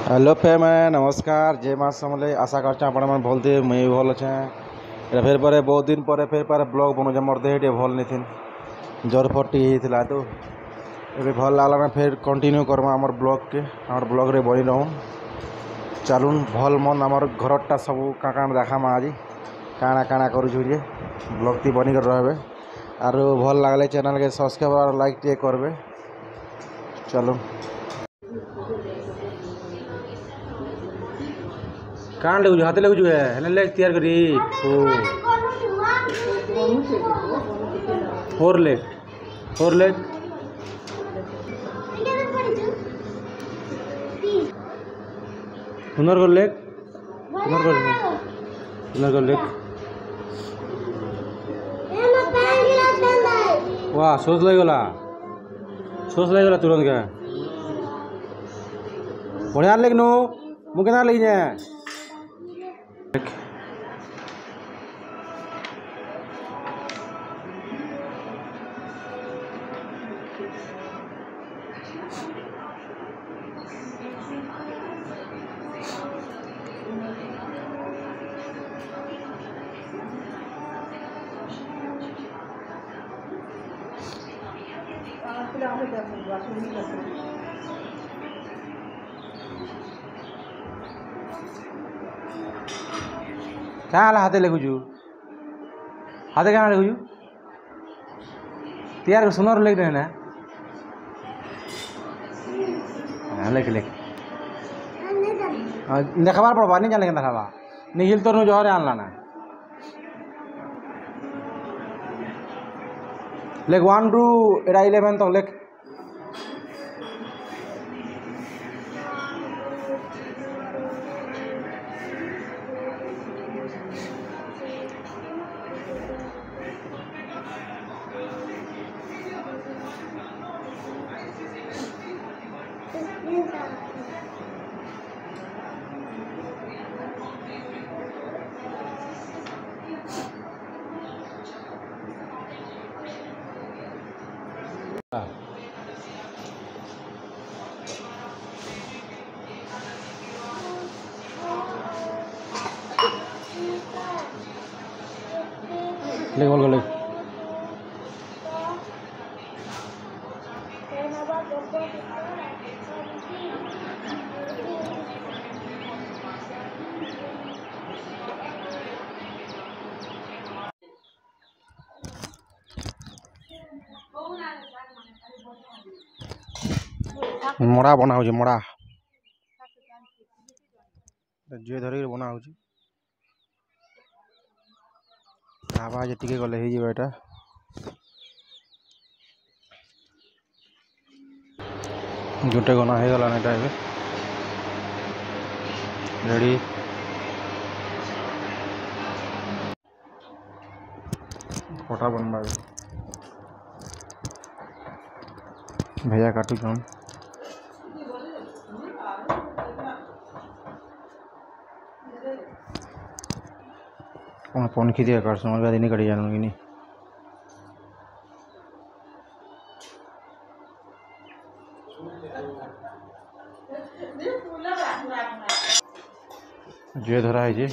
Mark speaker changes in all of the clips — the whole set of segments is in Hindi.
Speaker 1: हेलो फे मैं नमस्कार जय माँ समले आशा करछे आपण मन भल थे मुई भल अच्छे फिर पर बहुत दिन पर फिर पर ब्लॉग बनुचे मोर देह टे भल नहीं थी जर फटी होता तो ये भल लागला फिर कंटिन्यू करमा आमर ब्लॉग के आमर ब्लॉग रे बनी रहूँ चलून भल मन आमर घरटा सब काण देखामा आज काଣା काଣା करूँ ब्लॉग ती बनी कर रहे आर भल लगले चैनल के सब्सक्राइब और लाइक टे करबे चलून कान लगुच हाथ लगुच है लेग तैयार करी फोर लेग हुनर कर लेग हुनर कर लेग वाह सोच लगला तुरंत के बढ़िया लेग नु मुझे ना लगी जाए क्या हाथे लगुचु हाथे क्या लगुचु तैयार सुनर लेग रहे ना लेख देखबार पड़वा नहीं जाने देखा निखिल तो जहर आनला ना लेख 1 टू 11 तक लेख लेख बोल लेख मड़ा बना हो मड़ा जे धरिक बना हो आवाज टिके गले हो एटा गोटे गना हो गला एटा रेडी कटा बनवा भैया काटू छन पनखी दिया काट समझ नहीं कटी जानू कि नहीं जे धरा है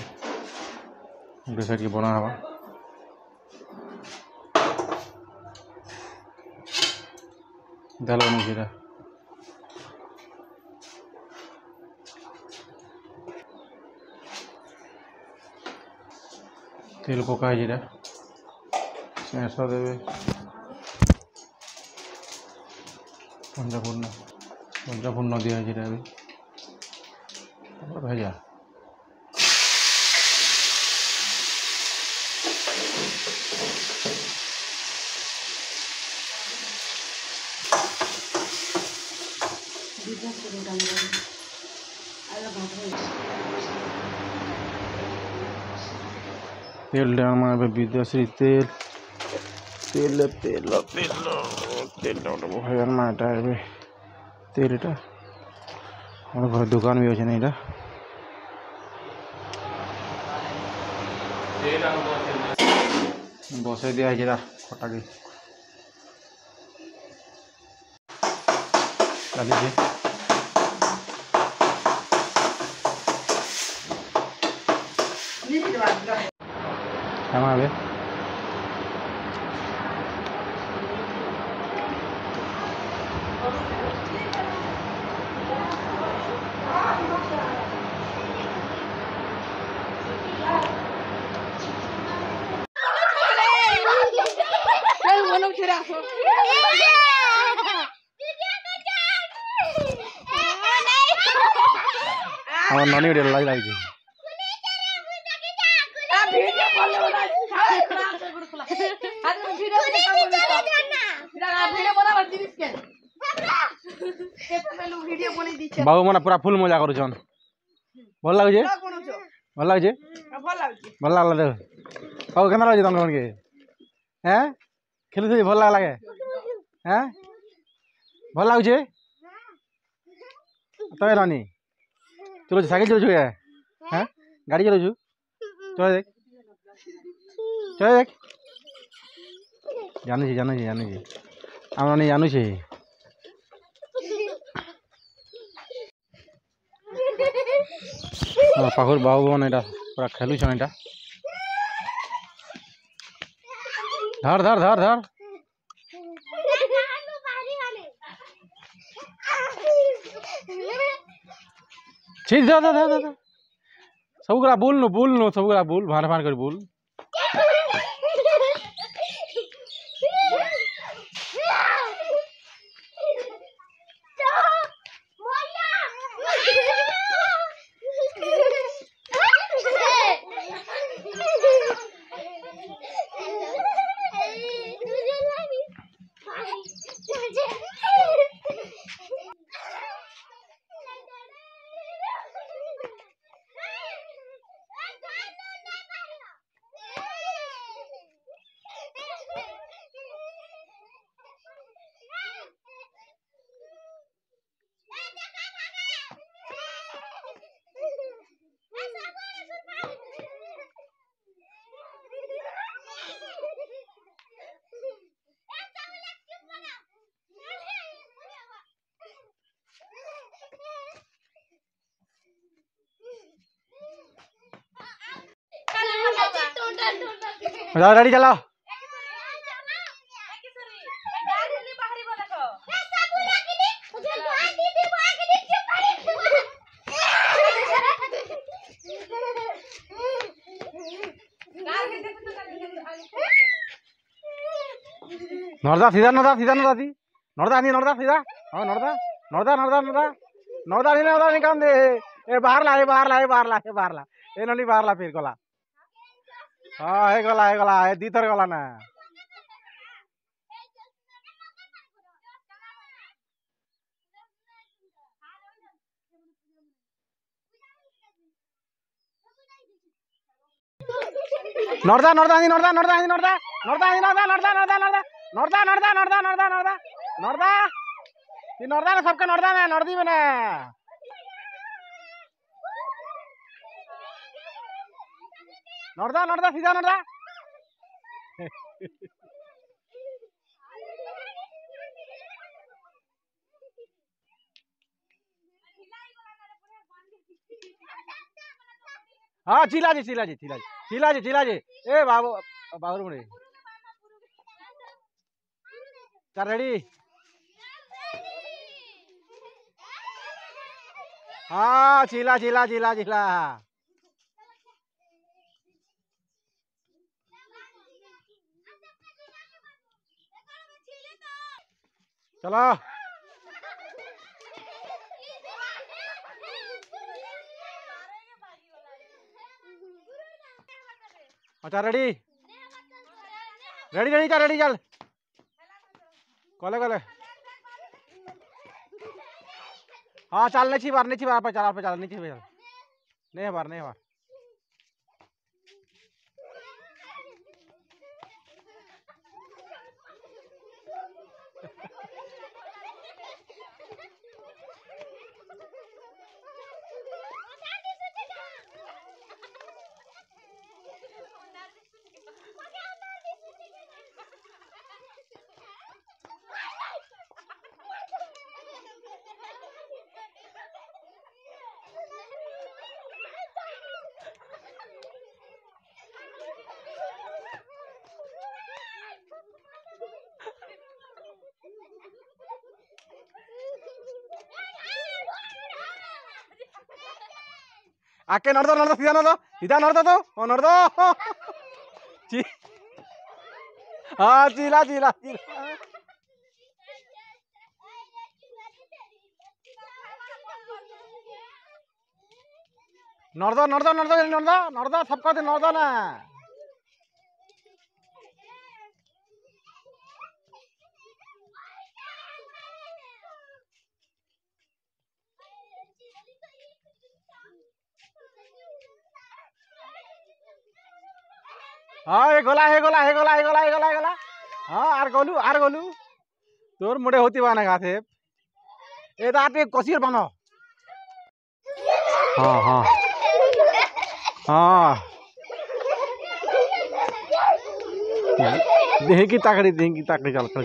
Speaker 1: जैसा कि बना हवा दाल बना तेल पका है शेष देवे पंचफूर्ण दिया है भैया तेल डालना विदेशी तेल तेल तेल तेल तेल भैया माटा तेल यहाँ घर दुकान भी अच्छे ना बसई दिया है खटा की Sama be. আমার ননি ভিডিও লাগছে বাবু মানে পুরা ফুল মজা করুছন ভাল লাগুছে ভাল লাগুছে ভাল লাগলা দেখ বাবু কেন লাগুছে তোমাকে হ্যাঁ খেলুছি ভাল লাগে হ্যাঁ ভাল লাগুছে তবে রানি চলুছ সাইকেল চলছু হ্যাঁ গাড়ি চলছু চলে দেখ চলে দেখ জানুছি জানুছি জানুছি আমরা অনেক জানুছি পাখুর বাবু মানে এটা পুরা খেলুছন এটা ধর ধর ধর ধর ठीक दा दा दा दा सबगरा बोल नो सबगरा बोल भार भार कर बोल गाड़ी चलाओ नर्दा सीधा नर्दा सीधा नर्दा सी नर्दा नहीं नर्दा सीधा हाँ नर्दा नर्दा नर्दा नर्दा नर्दा नहीं काम दे ए बाहर ला बाहर ला बाहर ला बाहर ला ए नली बाहर ला फिर गला हाँ है गला है दीतर गला ना नर्दा नर्दा नहीं नर्दा नर्दा नहीं नर्दा नर्दा नहीं नर्दा नर्दा नर्दा नर्दा नर्दा नर्दा नर्दा नर्दा नर्दा नर्दा ये नर्दा ना सबका नर्दा ना नर्दी बने नर्दा नर्दा सीधा नर्दा हाँ चिल्ला जी चिल्ला जी चिल्ला जी चिल्ला जी चिल्ला जी ए बाबू बाबू मुड़े चल रेडी हाँ चिल्ला चिल्ला चिल्ला चिल्ला चलो अच्छा रेडी रेडी रेडी चल रेडी चल कले कले हाँ चल नहीं बार पे चल नीचे नहीं बार आके नर्द सीधा नर्द तो ओ नर्द हाँ चिला चिला चिला नर्द सबका नर्द ना हाँ हे गोला हाँ आर गोलू तोर मुड़े होती बाना गाथे ए दाते कसिर बनो हाँ देह की ताकड़ी चल कर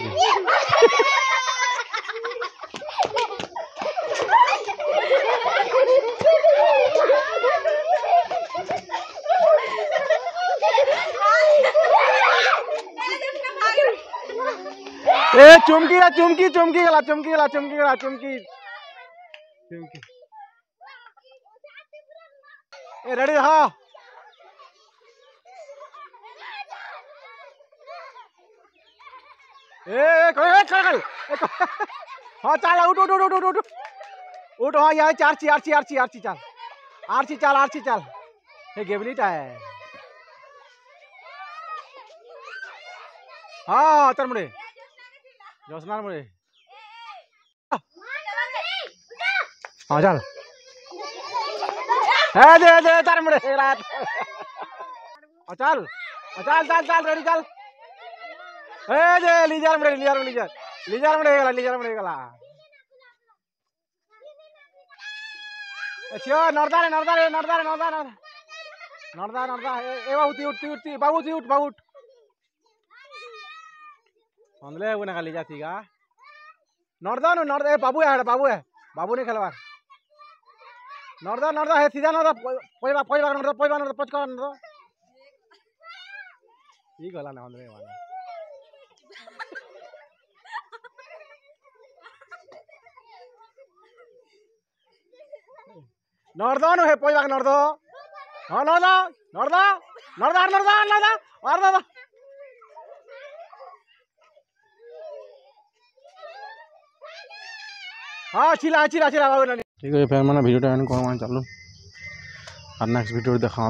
Speaker 1: ए चुमकी गला ए रेडी हाँ ए हाँ चल उठ हाँ यहाँ आरची चल हे गेबलीटा है हाँ तर मुड़े जोशनार मुड़े हाँ चल दे तर मुड़े रात चल रेडी चल दे लीजार मुड़े गला अच्छा नर्दा ए बाबू उठ अंदले वो ना लीजा थी गा नर्दा ए बाबू नहीं खेलवार नर्दा है सीधा नर्दा पोइबा पचका नर्दा ई गला ना अंदले वाला नर्दा है पोइबा नर्दा हाँ नर्दा हाँ चिला बाबू ठीक है फिर मैंने वीडियो एंड करवा चालू और नेक्स्ट वीडियो देखा